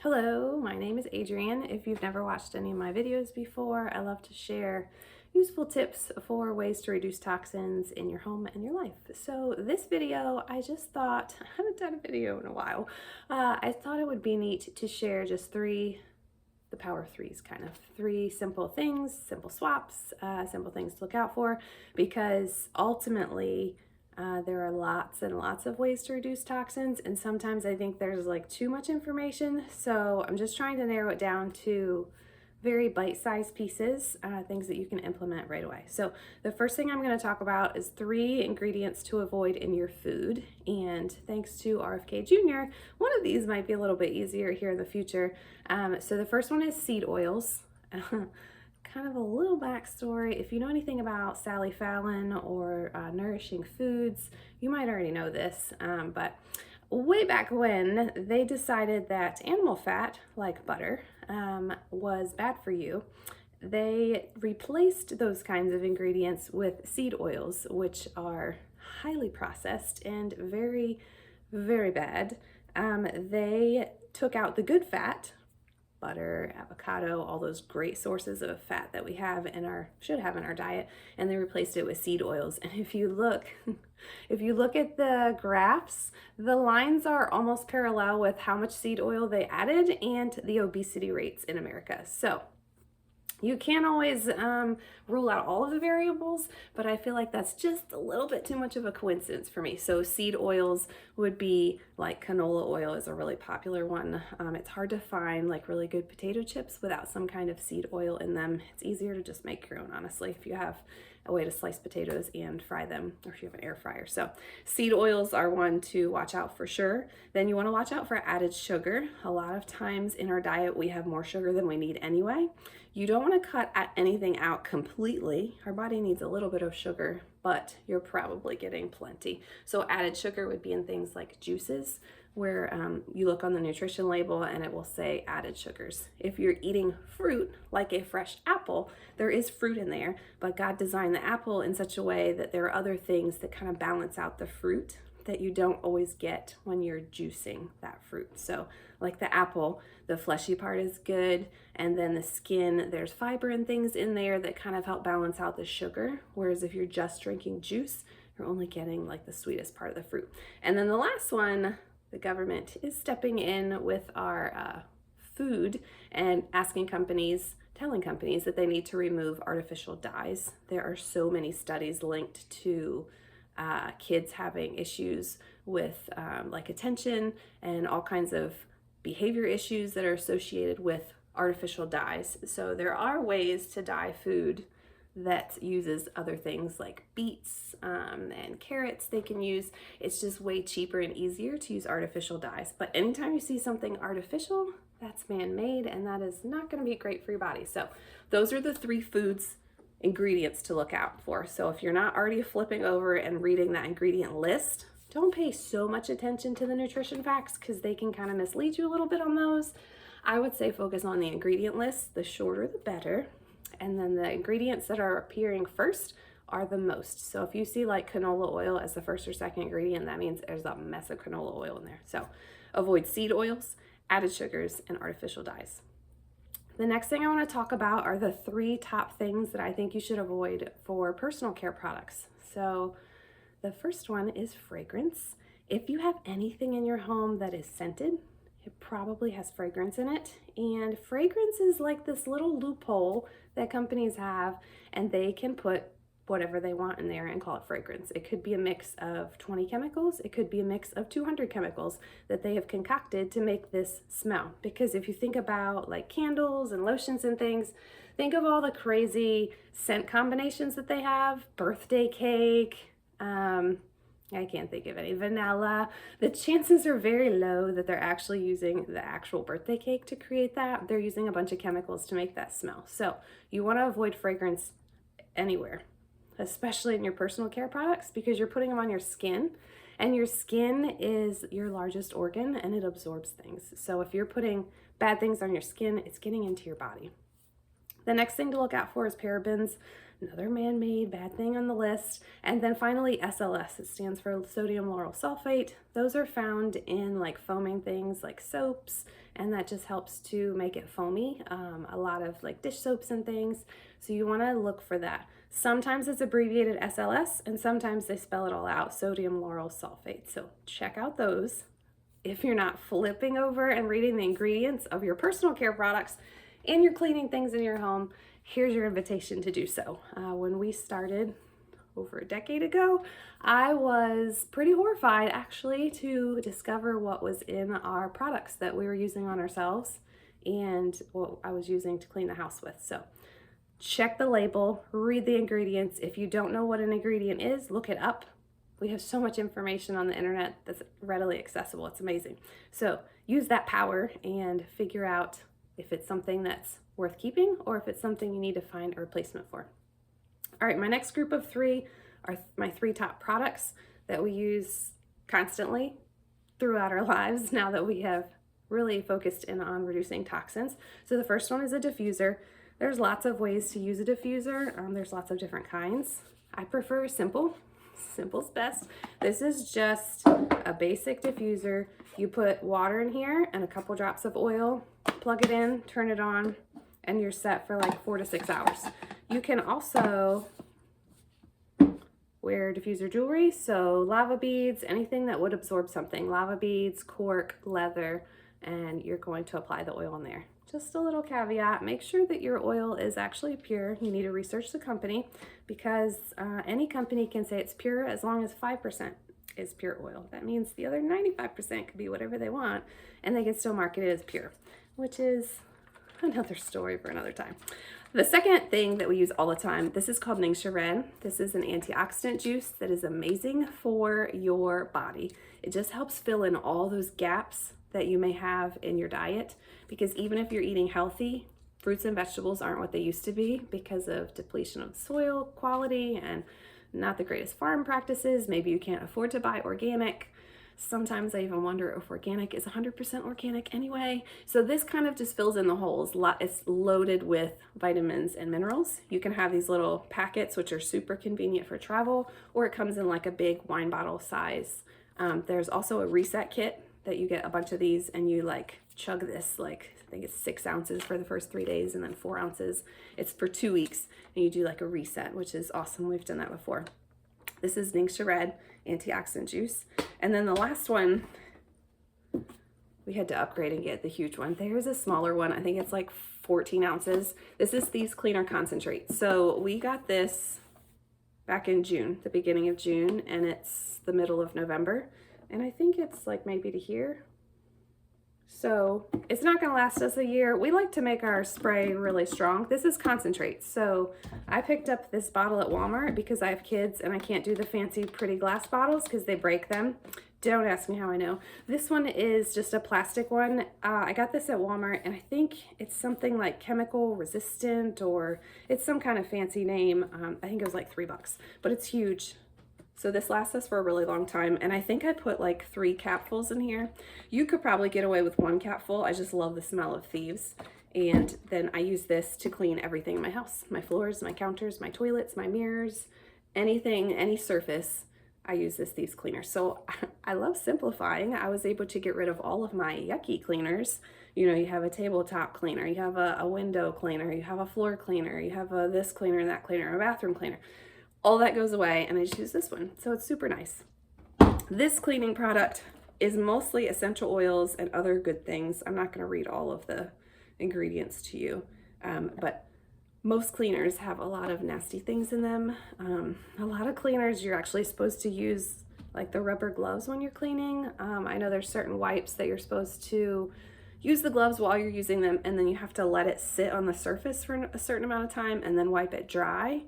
Hello, my name is Adrienne. If you've never watched any of my videos before, I love to share useful tips for ways to reduce toxins in your home and your life. So this video, I just thought, I haven't done a video in a while. I thought it would be neat to share just the power of threes, kind of three simple things, simple swaps, simple things to look out for, because ultimately there are lots and lots of ways to reduce toxins, and sometimes I think there's like too much information, so I'm just trying to narrow it down to very bite-sized pieces, things that you can implement right away. So the first thing I'm going to talk about is 3 ingredients to avoid in your food, and thanks to RFK Jr., one of these might be a little bit easier here in the future. So the first one is seed oils. Kind of a little backstory. If you know anything about Sally Fallon or Nourishing Foods, you might already know this, but way back when they decided that animal fat, like butter, was bad for you, they replaced those kinds of ingredients with seed oils, which are highly processed and very, very bad. They took out the good fat, butter, avocado, all those great sources of fat that we have in should have in our diet, and they replaced it with seed oils. And if you look at the graphs, the lines are almost parallel with how much seed oil they added and the obesity rates in America. So you can't always rule out all of the variables, but I feel like that's just a little bit too much of a coincidence for me. So seed oils would be like canola oil is a really popular one. It's hard to find like really good potato chips without some kind of seed oil in them. It's easier to just make your own, honestly, if you have a way to slice potatoes and fry them, or if you have an air fryer. So seed oils are one to watch out for sure. Then you want to watch out for added sugar. A lot of times in our diet, we have more sugar than we need anyway. You don't want to cut anything out completely. Our body needs a little bit of sugar, but you're probably getting plenty. So added sugar would be in things like juices, where you look on the nutrition label and it will say added sugars. If you're eating fruit, like a fresh apple, there is fruit in there, but God designed the apple in such a way that there are other things that kind of balance out the fruit that you don't always get when you're juicing that fruit. So like the apple, the fleshy part is good, and then the skin, there's fiber and things in there that kind of help balance out the sugar, whereas if you're just drinking juice, you're only getting like the sweetest part of the fruit. And then the last one, the government is stepping in with our food and telling companies that they need to remove artificial dyes. There are so many studies linked to kids having issues with like attention and all kinds of behavior issues that are associated with artificial dyes. So there are ways to dye food that uses other things like beets and carrots they can use. It's just way cheaper and easier to use artificial dyes. But anytime you see something artificial, that's man-made, and that is not going to be great for your body. So those are the 3 ingredients to look out for. So if you're not already flipping over and reading that ingredient list, don't pay so much attention to the nutrition facts because they can kind of mislead you a little bit on those. I would say focus on the ingredient list. The shorter the better. And then the ingredients that are appearing first are the most. So if you see like canola oil as the first or second ingredient, that means there's a mess of canola oil in there. So avoid seed oils, added sugars, and artificial dyes. The next thing I want to talk about are the 3 top things that I think you should avoid for personal care products. So the first one is fragrance. If you have anything in your home that is scented, it probably has fragrance in it. And fragrance is like this little loophole that companies have, and they can put whatever they want in there and call it fragrance. It could be a mix of 20 chemicals. It could be a mix of 200 chemicals that they have concocted to make this smell. Because if you think about like candles and lotions and things, think of all the crazy scent combinations that they have. Birthday cake, I can't think of any, vanilla. The chances are very low that they're actually using the actual birthday cake to create that. They're using a bunch of chemicals to make that smell. So you want to avoid fragrance anywhere, especially in your personal care products, because you're putting them on your skin, and your skin is your largest organ and it absorbs things. So if you're putting bad things on your skin, it's getting into your body. The next thing to look out for is parabens. another man-made bad thing on the list. And then finally SLS, it stands for sodium lauryl sulfate. Those are found in like foaming things like soaps, and that just helps to make it foamy. A lot of like dish soaps and things. So you want to look for that. Sometimes it's abbreviated SLS, and sometimes they spell it all out, sodium lauryl sulfate. So check out those. If you're not flipping over and reading the ingredients of your personal care products and you're cleaning things in your home, here's your invitation to do so. When we started over a decade ago, I was pretty horrified actually to discover what was in our products that we were using on ourselves and what I was using to clean the house with. So check the label, read the ingredients. If you don't know what an ingredient is, look it up. We have so much information on the internet that's readily accessible. It's amazing. So use that power and figure out if it's something that's worth keeping or if it's something you need to find a replacement for. All right, my next group of 3 are my 3 top products that we use constantly throughout our lives now that we have really focused in on reducing toxins. So the first one is a diffuser. There's lots of ways to use a diffuser. There's lots of different kinds. I prefer simple. Simple's best. This is just a basic diffuser. You put water in here and a couple drops of oil, plug it in, turn it on, and you're set for like 4 to 6 hours. You can also wear diffuser jewelry, so lava beads, anything that would absorb something, lava beads, cork, leather, and you're going to apply the oil in there. Just a little caveat, make sure that your oil is actually pure. You need to research the company because any company can say it's pure as long as 5% is pure oil. That means the other 95% could be whatever they want and they can still market it as pure, which is another story for another time. The second thing that we use all the time, this is called NingXia Red. This is an antioxidant juice that is amazing for your body. It just helps fill in all those gaps that you may have in your diet, because even if you're eating healthy, fruits and vegetables aren't what they used to be because of depletion of soil quality and not the greatest farm practices. Maybe you can't afford to buy organic. Sometimes I even wonder if organic is 100% organic anyway. So this kind of just fills in the holes. It's loaded with vitamins and minerals. You can have these little packets, which are super convenient for travel, or it comes in like a big wine bottle size. There's also a reset kit that you get a bunch of these and you like chug this, like I think it's 6 ounces for the first 3 days and then 4 ounces. It's for 2 weeks and you do like a reset, which is awesome. We've done that before. This is NingXia Red antioxidant juice. And then the last one, we had to upgrade and get the huge one. There's a smaller one. I think it's like 14 ounces. This is Thieves Cleaner Concentrate. So we got this back in June, the beginning of June, and it's the middle of November. And I think it's like maybe to here. So it's not gonna last us a year. We like to make our spray really strong. This is concentrate. So I picked up this bottle at Walmart because I have kids and I can't do the fancy pretty glass bottles because they break them. Don't ask me how I know. This one is just a plastic one. I got this at Walmart and I think it's something like chemical resistant or it's some kind of fancy name. I think it was like $3, but it's huge. So this lasts us for a really long time. And I think I put like 3 capfuls in here. You could probably get away with 1 capful. I just love the smell of Thieves. And then I use this to clean everything in my house. My floors, my counters, my toilets, my mirrors, anything, any surface. I use this Thieves cleaner. So I love simplifying. I was able to get rid of all of my yucky cleaners. You know, you have a tabletop cleaner, you have a window cleaner, you have a floor cleaner, you have a this cleaner, that cleaner, a bathroom cleaner. All that goes away and I just use this one. So it's super nice. This cleaning product is mostly essential oils and other good things. I'm not gonna read all of the ingredients to you, but most cleaners have a lot of nasty things in them. A lot of cleaners you're actually supposed to use like the rubber gloves when you're cleaning. I know there's certain wipes that you're supposed to use the gloves while you're using them and then you have to let it sit on the surface for a certain amount of time and then wipe it dry.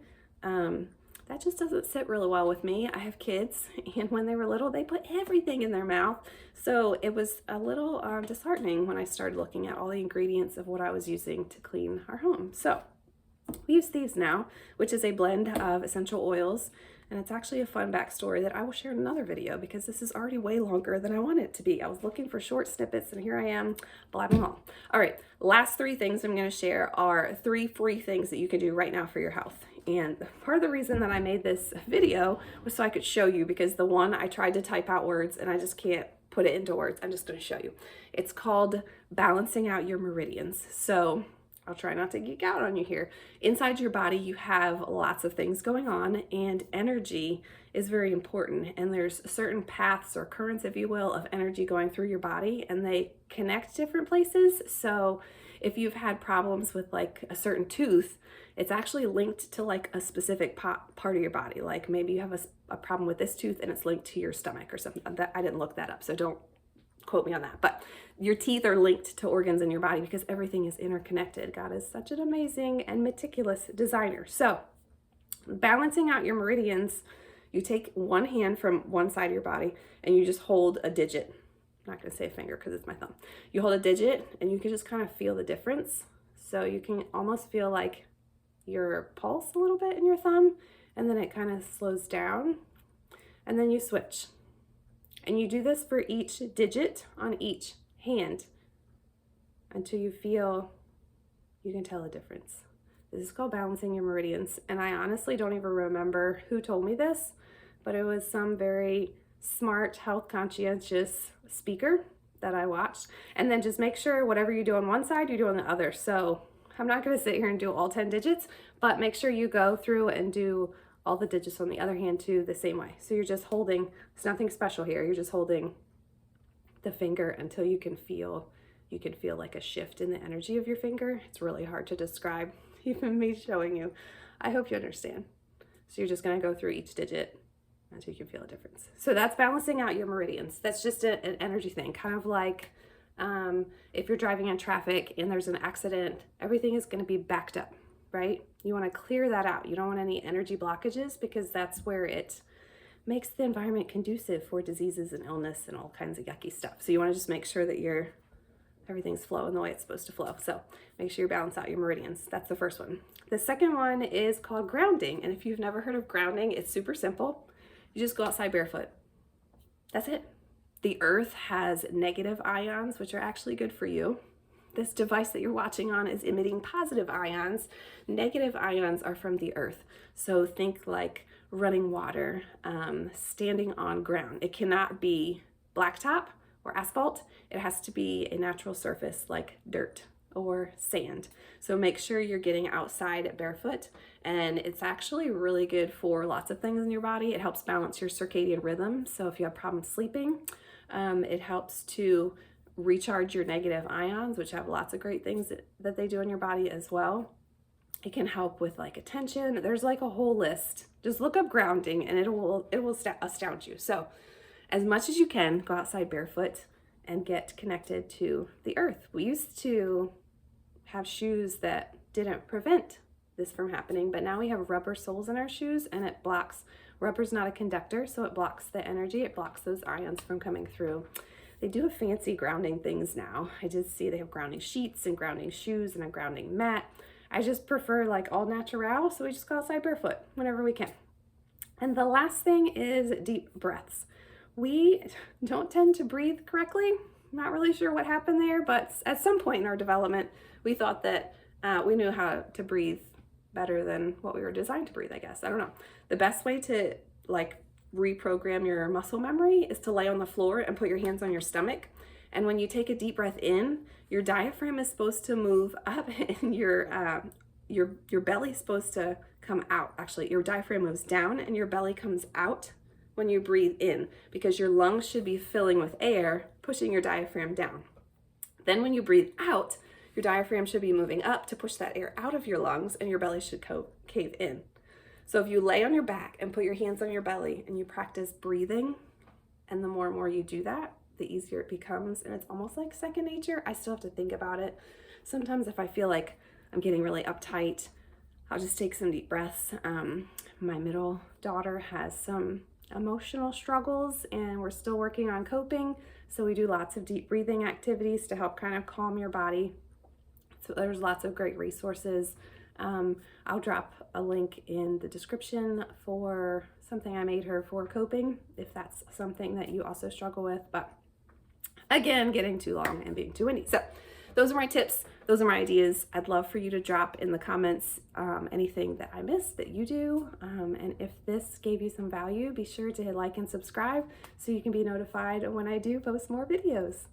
That just doesn't sit really well with me. I have kids and when they were little, they put everything in their mouth. So it was a little disheartening when I started looking at all the ingredients of what I was using to clean our home. So we use Thieves now, which is a blend of essential oils. And it's actually a fun backstory that I will share in another video because this is already way longer than I want it to be. I was looking for short snippets and here I am blabbing on. All right, last 3 things I'm gonna share are 3 free things that you can do right now for your health. And part of the reason that I made this video was so I could show you, because the one I tried to type out words and I just can't put it into words. I'm just going to show you. It's called balancing out your meridians. So I'll try not to geek out on you here. Inside your body, you have lots of things going on, and energy is very important. And there's certain paths or currents, if you will, of energy going through your body, and they connect different places. So if you've had problems with like a certain tooth, it's actually linked to like a specific part of your body. Like maybe you have a problem with this tooth and it's linked to your stomach or something. I didn't look that up, so don't quote me on that. But your teeth are linked to organs in your body because everything is interconnected. God is such an amazing and meticulous designer. So balancing out your meridians, you take one hand from one side of your body and you just hold a digit. I'm not going to say a finger because it's my thumb. You hold a digit and you can just kind of feel the difference. So you can almost feel like your pulse a little bit in your thumb, and then it kind of slows down, and then you switch. And you do this for each digit on each hand until you feel you can tell a difference. This is called balancing your meridians. And I honestly don't even remember who told me this, but it was some very smart, health conscientious speaker that I watched. And then just make sure whatever you do on one side, you do on the other. So I'm not going to sit here and do all 10 digits, but make sure you go through and do all the digits on the other hand too the same way. So you're just holding, it's nothing special here. You're just holding the finger until you can feel like a shift in the energy of your finger. It's really hard to describe, even me showing you. I hope you understand. So you're just going to go through each digit until you can feel a difference. So that's balancing out your meridians. That's just an energy thing, kind of like if you're driving in traffic and there's an accident, everything is going to be backed up, right? You want to clear that out. You don't want any energy blockages, because that's where it makes the environment conducive for diseases and illness and all kinds of yucky stuff. So you want to just make sure that everything's flowing the way it's supposed to flow. So make sure you balance out your meridians. That's the first one. The second one is called grounding. And if you've never heard of grounding, it's super simple. You just go outside barefoot. That's it. The earth has negative ions, which are actually good for you. This device that you're watching on is emitting positive ions. Negative ions are from the earth. So think like running water, standing on ground. It cannot be blacktop or asphalt. It has to be a natural surface like dirt or sand. So make sure you're getting outside barefoot, and it's actually really good for lots of things in your body. It helps balance your circadian rhythm. So if you have problems sleeping, it helps to recharge your negative ions, which have lots of great things that they do in your body as well. It can help with like attention. There's like a whole list. Just look up grounding and it will astound you. So as much as you can, go outside barefoot and get connected to the earth. We used to have shoes that didn't prevent this from happening, but now we have rubber soles in our shoes, and it blocks, rubber's not a conductor, so it blocks the energy, it blocks those ions from coming through. They do have fancy grounding things now. I did see they have grounding sheets and grounding shoes and a grounding mat. I just prefer like all natural, so we just go outside barefoot whenever we can. And the last thing is deep breaths. We don't tend to breathe correctly. I'm not really sure what happened there, but at some point in our development, we thought that we knew how to breathe better than what we were designed to breathe, I guess. I don't know. The best way to like reprogram your muscle memory is to lay on the floor and put your hands on your stomach. And when you take a deep breath in, your diaphragm is supposed to move up and your belly is supposed to come out. Actually, your diaphragm moves down and your belly comes out when you breathe in, because your lungs should be filling with air, pushing your diaphragm down. Then when you breathe out, your diaphragm should be moving up to push that air out of your lungs, and your belly should cave in. So if you lay on your back and put your hands on your belly and you practice breathing, and the more and more you do that, the easier it becomes, and it's almost like second nature. I still have to think about it. Sometimes if I feel like I'm getting really uptight, I'll just take some deep breaths. My middle daughter has some emotional struggles, and we're still working on coping, so we do lots of deep breathing activities to help kind of calm your body. So there's lots of great resources. I'll drop a link in the description for something I made her for coping, if that's something that you also struggle with. But again, getting too long and being too windy. So those are my tips. Those are my ideas. I'd love for you to drop in the comments anything that I missed that you do. And if this gave you some value, be sure to hit like and subscribe so you can be notified when I do post more videos.